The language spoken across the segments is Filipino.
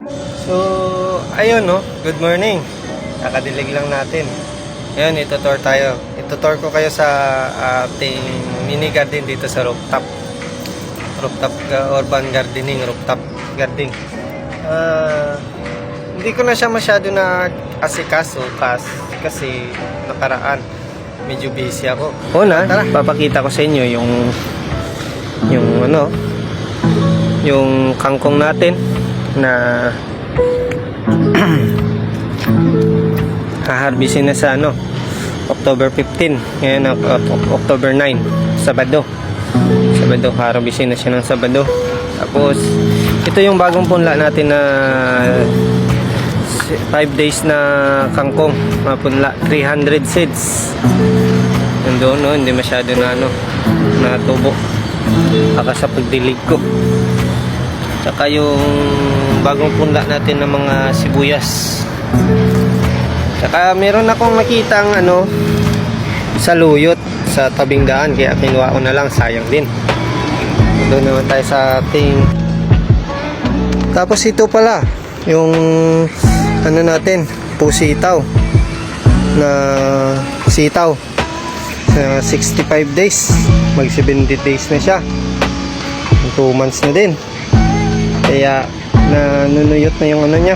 So, ayun no, good morning. Kakadilig lang natin. Ngayon, itutour tayo. Itutour ko kayo sa ating mini garden dito sa rooftop. Rooftop urban gardening, rooftop gardening. Hindi ko na siya masyado na asikaso kasi nakaraan medyo busy ako. Una, papakita ko sa inyo yung kangkong natin na haharbisin na sa October 15. Ngayon October 9, Sabado haharbisin na siya ng Sabado. Tapos ito yung bagong punla natin na 5 days na kangkong, mga punla, 300 seeds. Nandoon no, hindi masyado na natubo baka sa pagdilig ko. Tsaka yung bagong punla natin ng mga sibuyas. Tsaka meron akong makitang sa luyot sa tabing daan, kaya kinuha ko na lang, sayang din. Doon naman tayo sa ating. Tapos ito pala yung natin, pusitaw na sitaw na 65 days, mag 70 days na siya, 2 months na din. Kaya nanunuyot na yung niya,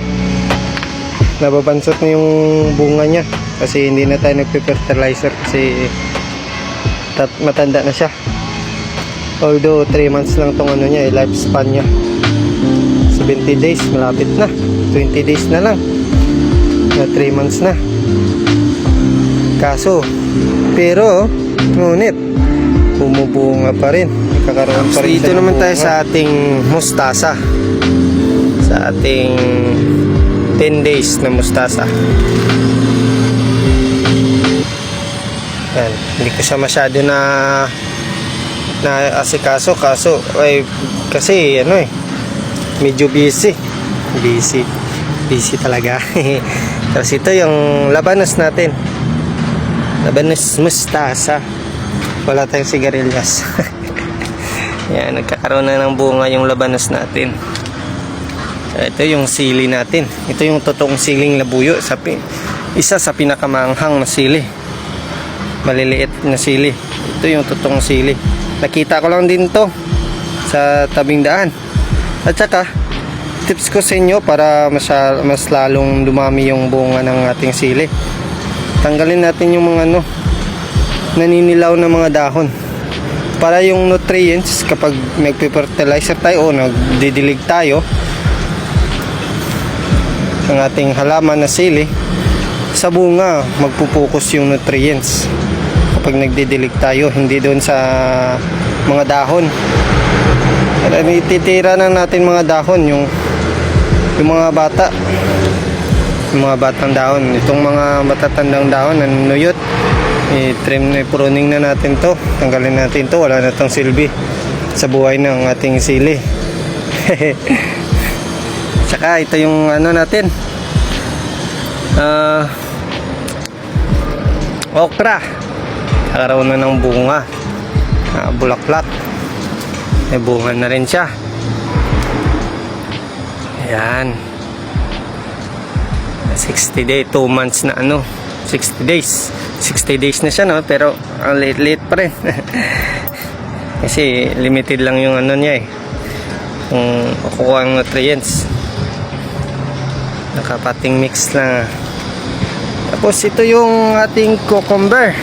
nababansot na yung bunga niya, kasi hindi na tayo nagpe-fertilizer kasi matanda na siya. Although 3 months lang tong niya, lifespan niya. 70 days, malapit na. 20 days na lang na 3 months na. Pero ngunit bumubunga pa rin, nakakaroon pa rin. Dito naman tayo sa ating mustasa, sa ating 10 days na mustasa. Yan, hindi ko siya masyado na asikaso kasi medyo busy talaga. Tapos ito yung labanos natin, labanos mustasa, wala tayong sigarilyas. Yan, nagkakaroon na ng bunga yung labanos natin. Ito yung sili natin, ito yung totoong siling labuyo, isa sa pinakamanghang na sili, maliliit na sili. Ito yung totoong sili, nakita ko lang din to sa tabing daan. At saka tips ko sa inyo para mas lalong dumami yung bunga ng ating sili, tanggalin natin yung mga naninilaw na mga dahon, para yung nutrients kapag nagpe-fertilizer tayo o nagdidilig tayo ng ating halaman na sili, sa bunga magpupokus yung nutrients kapag nagdidilig tayo, hindi doon sa mga dahon. Ititira na natin mga dahon, yung mga batang dahon, itong mga matatandang dahon nanunuyot, i-trim na, pruning na natin to, tanggalin natin to, wala na tong silbi sa buhay ng ating sili. Tsaka ito yung natin, okra, nagkaroon na ng bunga, bulaklak, may bunga na rin siya. Ayan, 60 days, 2 months na 60 days na siya, pero ang late pa rin. Kasi limited lang yung niya kung kukuha ang nutrients, nakapating mix lang. Tapos ito yung ating cucumber,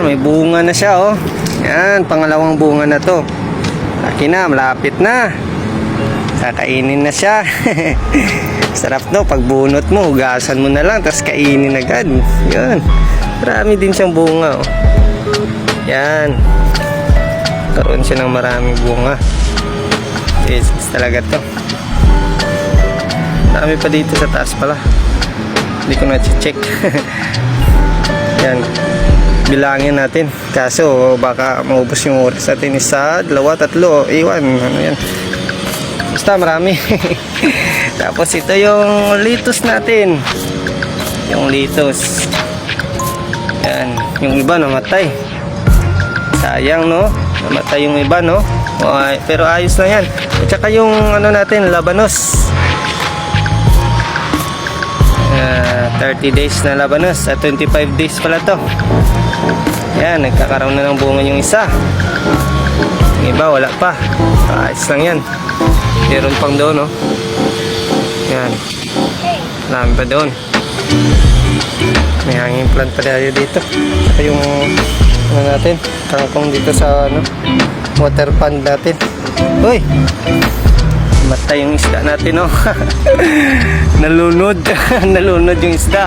may bunga na siya. Yan, pangalawang bunga na to, laki na, malapit na, kakainin na siya. Sarap pagbunot mo, hugasan mo na lang tapos kainin agad. Yan, marami din siyang bunga. Yan, karoon siya ng maraming bunga. Yes, talaga to. Marami pa dito sa taas pala, hindi ko na-check. Yan, bilangin natin, kaso baka maubos yung oras natin, 1, 2, 3, iwan, yan, basta marami. Tapos ito yung litos natin, yung litos. Yan, yung iba namatay, sayang namatay yung iba Okay, pero ayos na yan. At saka yung ano natin, labanos. 30 days na labanos. At 25 days pala to. Yan, nagkakaroon na ng bunga yung isa. Yung iba, wala pa. Ayos lang yan. Meron pang doon, no? Yan. Marami pa doon. May hanging plant pa tayo dito. Saka yung ano natin, kangkong dito sa ano, water pond natin. Uy! Matay yung isda natin, no? Nalunod. Nalunod yung isda.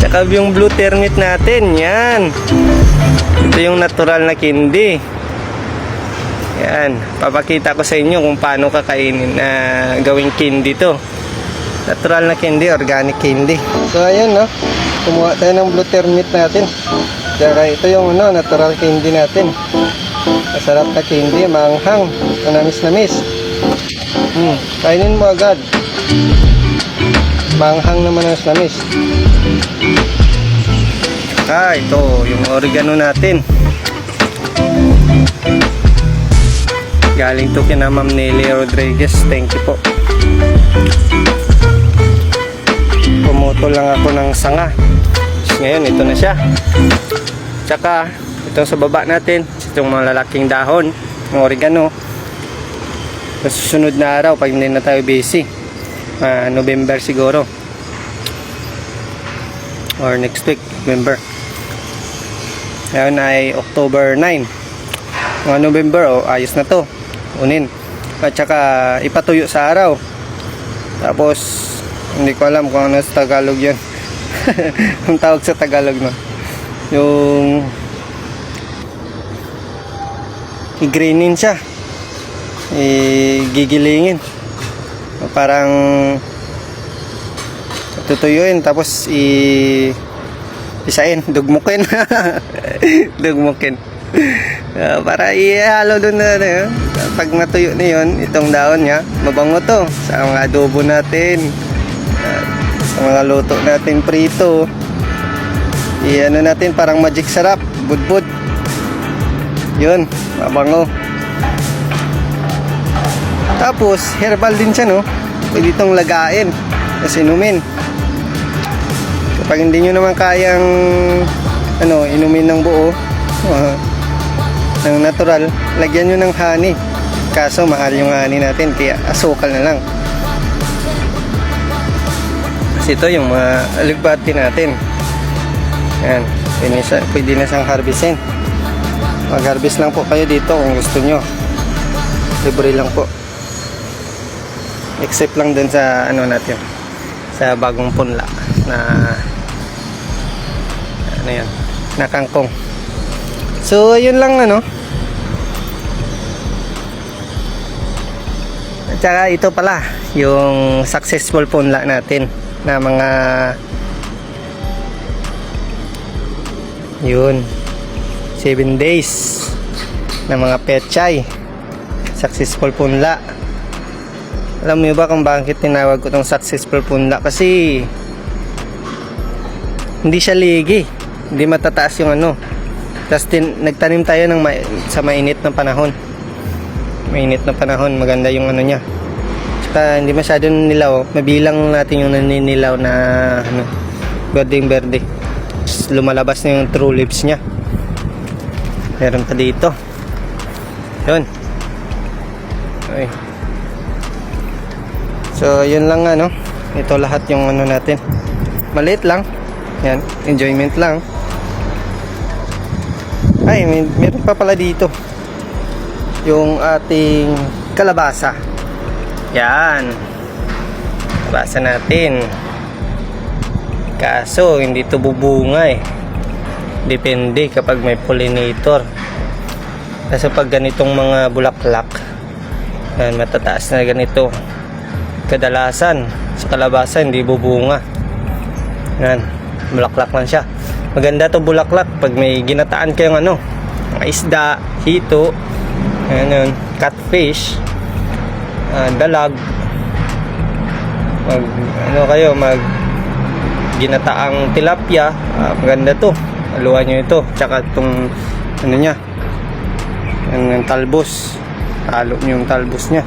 Tsaka yung blue ternit natin, yan. Ito yung natural na candy. Yan, papakita ko sa inyo kung paano kakainin na gawing candy to. Natural na candy, organic candy. So ayan, no, kumuha tayo ng blue ternit natin. Tsaka ito yung ano, natural candy natin. Masarap na candy, maanghang, manamis-namis. Kainin mo agad. Maanghang na manamis-namis. Ito yung oregano natin. Galing to kina Ma'am Nelly Rodriguez. Thank you po. Pumuto lang ako ng sanga. Ngayon ito na siya. Tsaka ito sa baba natin, itong mga lalaking dahon ng oregano. Sa susunod na araw, pag hindi na tayo busy, November siguro, or next week, November. Ngayon ay October 9. Mga November, ayos na to. Unin. At saka ipatuyo sa araw. Tapos hindi ko alam kung ano sa Tagalog yun. Ang tawag sa Tagalog, no? Yung i-greenin siya, gigilingin, parang tutuyuin, tapos isain, dugmukin. Dugmukin. Para ihalo doon na, pag natuyo na yun, itong dahon niya, mabango to sa mga adobo natin, sa mga luto natin prito. Ano natin, parang magic sarap, budbud. Yun, mabango. Tapos herbal din siya, no? Pwede itong lagain kasi inumin. Kapag hindi nyo naman kayang inumin ng buo, ng natural, lagyan nyo ng honey. Kaso mahal yung honey natin, kaya asukal na lang. Kasi ito yung mga aligbati natin. Yan, pwede na siyang harvestin. Mag-harvest lang po kayo dito kung gusto nyo. Libre lang po. Except lang dun sa natin, sa bagong punla na yan, na kangkong. So yun lang, at saka ito pala yung successful punla natin na mga yun 7 days na mga pechay. Successful punla. Alam mo ba kung bakit tinawag ko itong successful punla? Kasi hindi siya ligi, hindi matataas yung Tapos nagtanim tayo sa mainit na panahon. Mainit na panahon, maganda yung niya. Tsaka hindi masyadong nilaw. Mabilang natin yung naninilaw na berdeng berde. Lumalabas na yung true leaves niya. Meron pa dito. Yun. Okay. So yun lang, ito lahat yung natin. Maliit lang. Yan, enjoyment lang. Ay, meron pa pala dito yung ating kalabasa. Yan, kalabasa natin. Kaso hindi to bubunga depende kapag may pollinator. Kasi pag ganitong mga bulaklak, yan, matataas na ganito, kadalasan sa kalabasa hindi bubunga. Yan, bulaklak lang siya. Maganda to bulaklak pag may ginataan kayong mga isda, hito, catfish, dalag, mag ginataang tilapia, maganda to. Haluan nyo ito, tsaka itong Yung talbos. Halo niyo yung talbos niya.